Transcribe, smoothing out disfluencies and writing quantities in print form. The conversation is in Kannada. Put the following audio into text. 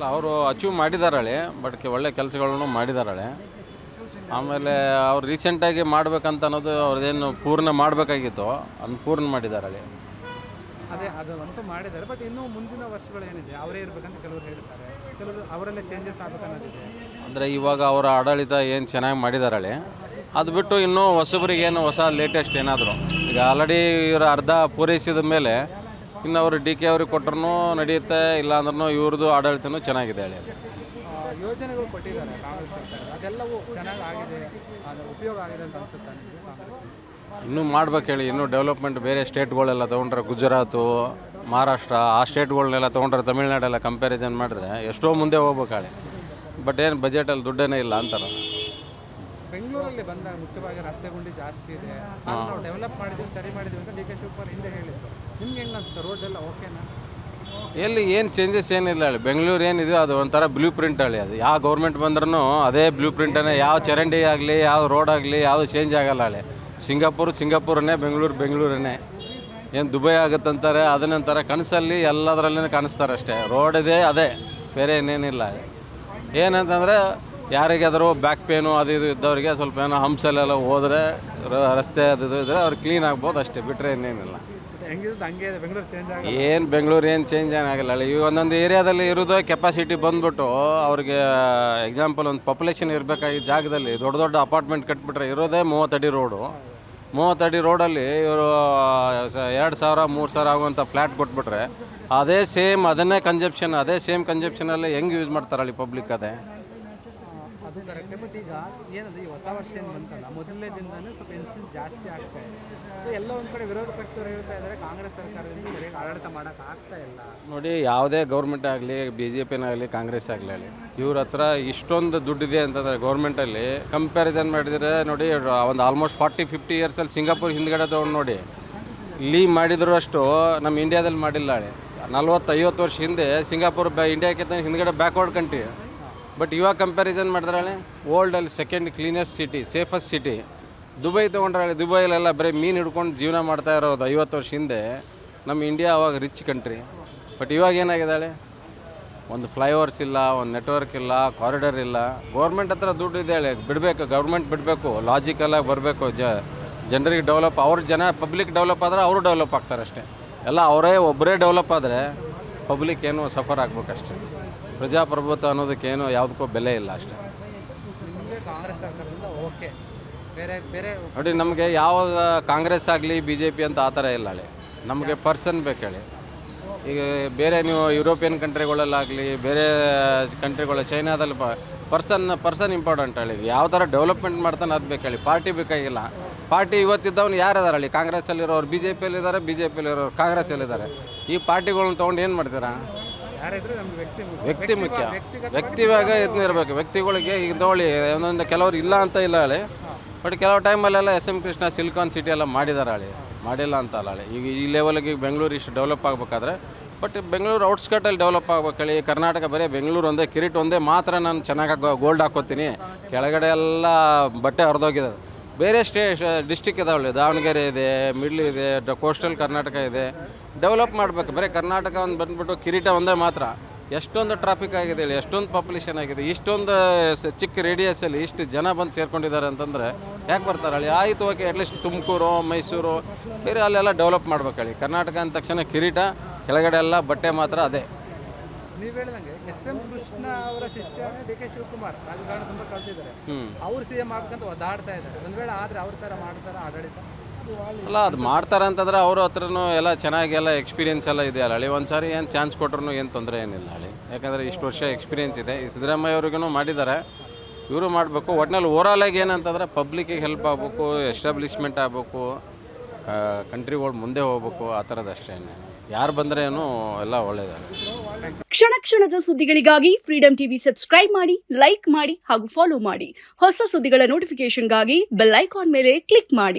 ಅಲ್ಲ ಅವರು ಅಚೀವ್ ಮಾಡಿದಾರಳೆ, ಬಟ್ ಒಳ್ಳೆ ಕೆಲಸಗಳನ್ನು ಮಾಡಿದಾರಳೆ. ಆಮೇಲೆ ಅವ್ರು ರೀಸೆಂಟಾಗಿ ಮಾಡ್ಬೇಕಂತ ಅನ್ನೋದು ಅವ್ರದ್ದೇನು ಪೂರ್ಣ ಮಾಡಬೇಕಾಗಿತ್ತು, ಅದನ್ನು ಪೂರ್ಣ ಮಾಡಿದಾರಳೆ. ಅದೇ ಅದಂತೂ ಮಾಡಿದ್ದಾರೆ. ಬಟ್ ಇನ್ನೂ ಮುಂದಿನ ವರ್ಷಗಳು ಏನಿದೆ ಅವರೇ ಇರಬೇಕಂತ ಕೆಲವರು ಹೇಳ್ತಾರೆ, ಕೆಲವರು ಅವರಲ್ಲೇ ಚೇಂಜಸ್ ಆಗಬೇಕನ್ನೋದಿದೆ. ಅಂದರೆ ಇವಾಗ ಅವರ ಆಡಳಿತ ಏನು ಚೆನ್ನಾಗಿ ಮಾಡಿದಾರಳೆ, ಅದು ಬಿಟ್ಟು ಇನ್ನೂ ಹೊಸಬರಿಗೇನು ಹೊಸ ಲೇಟೆಸ್ಟ್ ಏನಾದರೂ ಈಗ ಆಲ್ರೆಡಿ ಇವರು ಅರ್ಧ ಪೂರೈಸಿದ ಮೇಲೆ ಇನ್ನು ಅವರು ಡಿ ಕೆ ಅವ್ರಿಗೆ ಕೊಟ್ಟರು ನಡೆಯುತ್ತೆ, ಇಲ್ಲಾಂದ್ರೂ ಇವ್ರದ್ದು ಆಡಳಿತನೂ ಚೆನ್ನಾಗಿದೆ ಹೇಳಿ. ಯೋಜನೆಗಳು ಕೊಟ್ಟಿದ್ದಾರೆ ಕಾಂಗ್ರೆಸ್ ಸರ್ಕಾರ, ಅದೆಲ್ಲವೂ ಚೆನ್ನಾಗಿ ಆಗಿದೆ, ಅದು ಉಪಯೋಗ ಆಗಿದೆ ಅಂತ ಅನಿಸುತ್ತೆ ನಿಮಗೆ ಕಾಂಗ್ರೆಸ್? ಇನ್ನೂ ಮಾಡ್ಬೇಕು ಹೇಳಿ, ಇನ್ನೂ ಡೆವಲಪ್ಮೆಂಟ್ ಬೇರೆ ಸ್ಟೇಟ್ಗಳೆಲ್ಲ ತೊಗೊಂಡ್ರೆ ಗುಜರಾತು, ಮಹಾರಾಷ್ಟ್ರ ಆ ಸ್ಟೇಟ್ಗಳನ್ನೆಲ್ಲ ತೊಗೊಂಡ್ರೆ ತಮಿಳ್ನಾಡೆಲ್ಲ ಕಂಪ್ಯಾರಿಸನ್ ಮಾಡಿದ್ರೆ ಎಷ್ಟೋ ಮುಂದೆ ಹೋಗ್ಬೇಕು ಹೇಳಿ. ಬಟ್ ಏನು ಬಜೆಟಲ್ಲಿ ದುಡ್ಡೇನೇ ಇಲ್ಲ ಅಂತಾರೆ. ಬೆಂಗಳೂರಲ್ಲಿ ಬಂದಾಗ ಮುಖ್ಯವಾಗಿ ರಸ್ತೆ ಗುಂಡಿ ಜಾಸ್ತಿ ಇದೆ, ನಾವು ಡೆವಲಪ್ ಮಾಡಿದ್ವಿ ಸರಿ ಮಾಡಿದ್ವಿ ಅಂತ ಡಿ ಕೆ ಶಿವಕುಮಾರ್ ಹಿಂದೆ ಹೇಳಿದ್ರು. ನಿಮ್ಗೆ ಹೆಂಗೆ ಅನಿಸುತ್ತೆ, ರೋಡ್ ಎಲ್ಲ ಓಕೆನಾ? ಎಲ್ಲಿ ಏನು ಚೇಂಜಸ್ ಏನಿಲ್ಲ ಹೇಳಿ. ಬೆಂಗಳೂರು ಏನಿದೆ ಅದು ಒಂಥರ ಬ್ಲೂ ಪ್ರಿಂಟ್ ಹೇಳಿ. ಅದು ಯಾವ ಗೌರ್ಮೆಂಟ್ ಬಂದ್ರೂ ಅದೇ ಬ್ಲೂ ಪ್ರಿಂಟನ್ನೇ, ಯಾವ ಚರಂಡಿ ಆಗಲಿ ಯಾವ ರೋಡ್ ಆಗಲಿ ಯಾವುದು ಚೇಂಜ್ ಆಗಲ್ಲ ಹೇಳಿ. ಸಿಂಗಾಪುರನೇ, ಬೆಂಗಳೂರನ್ನೇ. ಏನು ದುಬೈ ಆಗುತ್ತಂತಾರೆ, ಅದನ್ನಂತಾರೆ ಕನಸಲ್ಲಿ ಎಲ್ಲದರಲ್ಲೇ ಕಾಣಿಸ್ತಾರೆ ಅಷ್ಟೇ. ರೋಡ್ ಇದೆ ಅದೇ, ಬೇರೆ ಏನೇನಿಲ್ಲ. ಏನಂತಂದರೆ ಯಾರಿಗಾದರೂ ಬ್ಯಾಕ್ ಪೇನು ಅದು ಇದು ಇದ್ದವರಿಗೆ ಸ್ವಲ್ಪ ಏನೋ ಹಂಸಲ್ಲೆಲ್ಲ ಹೋದರೆ ರಸ್ತೆ ಅದು ಇದ್ದರೆ ಅವ್ರು ಕ್ಲೀನ್ ಆಗ್ಬೋದು ಅಷ್ಟೇ, ಬಿಟ್ಟರೆ ಇನ್ನೇನಿಲ್ಲ. ಹೆಂಗಿರುತ್ತೆ ಹಂಗೆ ಇದೆ, ಬೆಂಗಳೂರು ಚೇಂಜ್ ಆಗಿ ಏನು ಬೆಂಗಳೂರು ಏನು ಚೇಂಜ್ ಏನಾಗಲ್ಲ. ಈ ಒಂದೊಂದು ಏರಿಯಾದಲ್ಲಿ ಇರೋದು ಕೆಪಾಸಿಟಿ ಬಂದ್ಬಿಟ್ಟು ಅವ್ರಿಗೆ ಎಕ್ಸಾಂಪಲ್ ಒಂದು ಪಾಪ್ಯುಲೇಷನ್ ಇರಬೇಕಾಗಿದ್ದ ಜಾಗದಲ್ಲಿ ದೊಡ್ಡ ದೊಡ್ಡ ಅಪಾರ್ಟ್ಮೆಂಟ್ ಕಟ್ಬಿಟ್ರೆ ಇರೋದೇ 30 ಅಡಿ ರೋಡು. 30 ಅಡಿ ರೋಡಲ್ಲಿ ಇವರು 2,000 3,000 ಆಗುವಂಥ ಫ್ಲ್ಯಾಟ್ ಕೊಟ್ಬಿಟ್ರೆ ಅದೇ ಸೇಮ್ ಅದನ್ನೇ ಕನ್ಸೆಪ್ಷನ್, ಅದೇ ಸೇಮ್ ಕನ್ಸೆಪ್ಷನಲ್ಲಿ ಹೆಂಗೆ ಯೂಸ್ ಮಾಡ್ತಾರಲ್ಲಿ ಪಬ್ಲಿಕ್ ಅದೇ. ಅದು ಕರೆಕ್ಟೇ. ಬಟ್ ಈಗ ಏನದು ಈ ಹೊಸ ವರ್ಷ ಏನು ಬಂತಲ್ಲ, ಮೊದಲನೇ ದಿನನೇ ಸ್ವಲ್ಪ ಇನ್ಸಿಡೆಂಟ್ ಜಾಸ್ತಿ ಆಗ್ತಾ ಇದೆ. ಎಲ್ಲ ಒಂದು ಕಡೆ ವಿರೋಧ ಪಕ್ಷದವರು ಹೇಳ್ತಾ ಇದ್ದಾರೆ ಕಾಂಗ್ರೆಸ್ ಸರ್ಕಾರದಿಂದ ಸರಿಯಾಗಿ ಆಡಳಿತ ಮಾಡೋಕೆ ಆಗ್ತಾ ಇಲ್ಲ. ನೋಡಿ, ಯಾವುದೇ ಗೌರ್ಮೆಂಟ್ ಆಗಲಿ, BJPನಾಗಲಿ ಕಾಂಗ್ರೆಸ್ ಆಗಲಿ, ಇವ್ರ ಹತ್ರ ಇಷ್ಟೊಂದು ದುಡ್ಡಿದೆ ಅಂತಂದರೆ ಗೌರ್ಮೆಂಟಲ್ಲಿ ಕಂಪ್ಯಾರಿಸನ್ ಮಾಡಿದರೆ ನೋಡಿ, ಒಂದು ಆಲ್ಮೋಸ್ಟ್ 40-50 ಇಯರ್ಸಲ್ಲಿ ಸಿಂಗಾಪುರ್ ಹಿಂದ್ಗಡೆ ತೊಗೊಂಡು ನೋಡಿ, ಇಲ್ಲಿ ಮಾಡಿದ್ರು ಅಷ್ಟು ನಮ್ಮ ಇಂಡಿಯಾದಲ್ಲಿ ಮಾಡಿಲ್ಲ ಹೇಳಿ. 40-50 ವರ್ಷ ಹಿಂದೆ ಸಿಂಗಾಪುರ್ ಇಂಡಿಯಾಕ್ಕಿಂತ ಹಿಂದ್ಗಡೆ ಬ್ಯಾಕ್ವರ್ಡ್ ಕಂಟ್ರಿ. ಬಟ್ ಇವಾಗ ಕಂಪ್ಯಾರಿಸನ್ ಮಾಡಿದ್ರೆ ವರ್ಲ್ಡಲ್ಲಿ second cleanest city, safest city Dubai ತೊಗೊಂಡ್ರೆ ದುಬೈಲೆಲ್ಲ ಬರೀ ಮೀನು ಹಿಡ್ಕೊಂಡು ಜೀವನ ಮಾಡ್ತಾ ಇರೋದು 50 ವರ್ಷ ಹಿಂದೆ. ನಮ್ಮ ಇಂಡಿಯಾ ಅವಾಗ ರಿಚ್ ಕಂಟ್ರಿ. ಬಟ್ ಇವಾಗ ಏನಾಗಿದ್ದಾಳೆ, ಒಂದು ಫ್ಲೈಓವರ್ಸ್ ಇಲ್ಲ, ಒಂದು ನೆಟ್ವರ್ಕ್ ಇಲ್ಲ, ಕಾರಿಡಾರ್ ಇಲ್ಲ. ಗೌರ್ಮೆಂಟ್ ಹತ್ರ ದುಡ್ಡು ಇದೆ ಹೇಳಿ, ಬಿಡಬೇಕು, ಗೌರ್ಮೆಂಟ್ ಬಿಡಬೇಕು, ಲಾಜಿಕಲಾಗಿ ಬರಬೇಕು. ಜನರಿಗೆ ಡೆವಲಪ್, ಪಬ್ಲಿಕ್ ಡೆವಲಪ್ ಆದರೆ ಅವರು ಡೆವಲಪ್ ಆಗ್ತಾರೆ ಅಷ್ಟೇ. ಎಲ್ಲ ಒಬ್ಬರೇ ಡೆವಲಪ್ ಆದರೆ ಪಬ್ಲಿಕ್ ಏನು ಸಫರ್ ಆಗ್ಬೇಕಷ್ಟೇ. ಪ್ರಜಾಪ್ರಭುತ್ವ ಅನ್ನೋದಕ್ಕೇನು ಯಾವುದಕ್ಕೂ ಬೆಲೆ ಇಲ್ಲ ಅಷ್ಟೇ. ಕಾಂಗ್ರೆಸ್ ಸರ್ಕಾರದಿಂದ ಓಕೆ, ಬೇರೆ ನೋಡಿ, ನಮಗೆ ಯಾವ ಕಾಂಗ್ರೆಸ್ ಆಗಲಿ BJP ಅಂತ ಆ ಥರ ಇಲ್ಲ ಹೇಳಿ. ನಮಗೆ ಪರ್ಸನ್ ಬೇಕು ಹೇಳಿ. ಈಗ ಬೇರೆ ನೀವು ಯುರೋಪಿಯನ್ ಕಂಟ್ರಿಗಳಲ್ಲಾಗಲಿ, ಬೇರೆ ಕಂಟ್ರಿಗಳು ಚೈನಾದಲ್ಲಿ ಪರ್ಸನ್ ಇಂಪಾರ್ಟೆಂಟ್ ಹೇಳಿ. ಯಾವ ಥರ ಡೆವಲಪ್ಮೆಂಟ್ ಮಾಡ್ತಾನೆ ಅದು ಬೇಕು ಹೇಳಿ. ಪಾರ್ಟಿ ಬೇಕಾಗಿಲ್ಲ. ಪಾರ್ಟಿ ಇವತ್ತಿದ್ದವನು ಯಾರಿದಾರೆ ಹೇಳಿ? ಕಾಂಗ್ರೆಸ್ಸಲ್ಲಿರೋರು BJPಯಲ್ಲಿದ್ದಾರೆ, BJPಯಲ್ಲಿರೋರು ಕಾಂಗ್ರೆಸ್ಸಲ್ಲಿದ್ದಾರೆ. ಈ ಪಾರ್ಟಿಗಳನ್ನ ತೊಗೊಂಡು ಏನು ಮಾಡ್ತೀರಾ? ವ್ಯಕ್ತಿ ಮುಖ್ಯ. ವ್ಯಕ್ತಿವಾಗ ಇದನ್ನ ಇರಬೇಕು. ವ್ಯಕ್ತಿಗಳಿಗೆ ಈಗ ತಗೊಳ್ಳಿ, ಒಂದೊಂದು ಕೆಲವ್ರು ಇಲ್ಲ ಅಂತ ಇಲ್ಲ ಹೇಳಿ. ಬಟ್ ಕೆಲವು ಟೈಮಲ್ಲೆಲ್ಲ SM ಕೃಷ್ಣ ಸಿಲಿಕಾನ್ ಸಿಟಿ ಎಲ್ಲ ಮಾಡಿದ್ದಾರೆ ಹೇಳಿ, ಮಾಡಿಲ್ಲ ಅಂತ ಅಲ್ಲ ಹೇಳಿ. ಈಗ ಈ ಲೆವೆಲ್ಗೆ ಬೆಂಗಳೂರು ಇಷ್ಟು ಡೆವಲಪ್ ಆಗಬೇಕಾದ್ರೆ, ಬಟ್ ಬೆಂಗಳೂರು ಔಟ್ಸ್ಕರ್ಟಲ್ಲಿ ಡೆವಲಪ್ ಆಗ್ಬೇಕು ಹೇಳಿ. ಕರ್ನಾಟಕ ಬರೀ ಬೆಂಗಳೂರು ಒಂದೇ, ಕಿರೀಟ್ ಒಂದೇ ಮಾತ್ರ ನಾನು ಚೆನ್ನಾಗಿ ಗೋಲ್ಡ್ ಹಾಕ್ಕೋತೀನಿ, ಕೆಳಗಡೆ ಎಲ್ಲ ಬಟ್ಟೆ ಹರಿದೋಗಿದೆ. ಬೇರೆ ಡಿಸ್ಟಿಕ್ ಇದಾವಳಿ, ದಾವಣಗೆರೆ ಇದೆ, ಮಿಡ್ಲ್ ಇದೆ, ಕೋಸ್ಟಲ್ ಕರ್ನಾಟಕ ಇದೆ. ಡೆವಲಪ್ ಮಾಡಬೇಕು. ಬರೀ ಕರ್ನಾಟಕ ಒಂದು ಬಂದುಬಿಟ್ಟು ಕಿರೀಟ ಒಂದೇ ಮಾತ್ರ. ಎಷ್ಟೊಂದು ಟ್ರಾಫಿಕ್ ಆಗಿದೆ ಹೇಳಿ, ಎಷ್ಟೊಂದು ಪಾಪ್ಯುಲೇಷನ್ ಆಗಿದೆ. ಇಷ್ಟೊಂದು ಚಿಕ್ಕ ರೇಡಿಯಸಲ್ಲಿ ಇಷ್ಟು ಜನ ಬಂದು ಸೇರ್ಕೊಂಡಿದ್ದಾರೆ ಅಂತಂದರೆ ಯಾಕೆ ಬರ್ತಾರೆ ಹೇಳಿ? ಆಯಿತು, ಓಕೆ, ಅಟ್ಲೀಸ್ಟ್ ತುಮಕೂರು, ಮೈಸೂರು, ಬೇರೆ ಅಲ್ಲೆಲ್ಲ ಡೆವಲಪ್ ಮಾಡ್ಬೇಕು ಹೇಳಿ. ಕರ್ನಾಟಕ ಅಂದ ತಕ್ಷಣ ಕಿರೀಟ, ಕೆಳಗಡೆ ಎಲ್ಲ ಬಟ್ಟೆ ಮಾತ್ರ ಅದೇ. ನೀವು ಹೇಳಿದಂಗೆ SM ಕೃಷ್ಣ ಅವರ ಶಿಷ್ಯ ಡಿ ಕೆ ಶಿವಕುಮಾರ್ ರಾಜಕಾರಣ ತುಂಬ ಕಲ್ತಿದ್ದಾರೆ. ಅವ್ರು CM ಆಗ್ಬೇಕಂತ ಒದ್ದಾಡ್ತಾ ಇದ್ದಾರೆ. ಒಂದು ವೇಳೆ ಆದರೆ ಅವ್ರ ಥರ ಮಾಡ್ತಾರೆ ಆಡಳಿತ ಅಲ್ಲ, ಅದು ಮಾಡ್ತಾರೆ ಅಂತಂದರೆ ಅವ್ರ ಹತ್ರನೂ ಎಲ್ಲ ಚೆನ್ನಾಗಿ ಎಲ್ಲ ಎಕ್ಸ್ಪೀರಿಯೆನ್ಸ್ ಎಲ್ಲ ಇದೆ ಅಲ್ಲ ಹೇಳಿ. ಒಂದು ಸಾರಿ ಏನು ಚಾನ್ಸ್ ಕೊಟ್ರೂ ಏನು ತೊಂದರೆ ಏನಿಲ್ಲ ಹೇಳಿ. ಯಾಕಂದರೆ ಇಷ್ಟು ವರ್ಷ ಎಕ್ಸ್ಪೀರಿಯೆನ್ಸ್ ಇದೆ. ಈ ಸಿದ್ದರಾಮಯ್ಯ ಅವ್ರಿಗೂ ಮಾಡಿದ್ದಾರೆ, ಇವರು ಮಾಡಬೇಕು. ಒಟ್ಟಿನಲ್ಲಿ ಓವರಾಲಾಗಿ ಏನಂತಂದರೆ ಪಬ್ಲಿಕ್ಕಿಗೆ ಹೆಲ್ಪ್ ಆಗಬೇಕು, ಎಸ್ಟಾಬ್ಲಿಷ್ಮೆಂಟ್ ಆಗಬೇಕು, ಕಂಟ್ರಿಗಳು ಮುಂದೆ ಹೋಗ್ಬೇಕು, ಆ ಥರದಷ್ಟೇ. ಯಾರು ಬಂದ್ರೇನು ಎಲ್ಲ ಒಳ್ಳೆಯದಾಗುತ್ತೆ. ಕ್ಷಣ ಕ್ಷಣದ ಸುದ್ದಿಗಳಿಗಾಗಿ ಫ್ರೀಡಂ ಟಿವಿ ಸಬ್ಸ್ಕ್ರೈಬ್ ಮಾಡಿ, ಲೈಕ್ ಮಾಡಿ ಹಾಗೂ ಫಾಲೋ ಮಾಡಿ. ಹೊಸ ಸುದ್ದಿಗಳ ನೋಟಿಫಿಕೇಶನ್ಗಾಗಿ ಬೆಲ್ ಐಕಾನ್ ಮೇಲೆ ಕ್ಲಿಕ್ ಮಾಡಿ.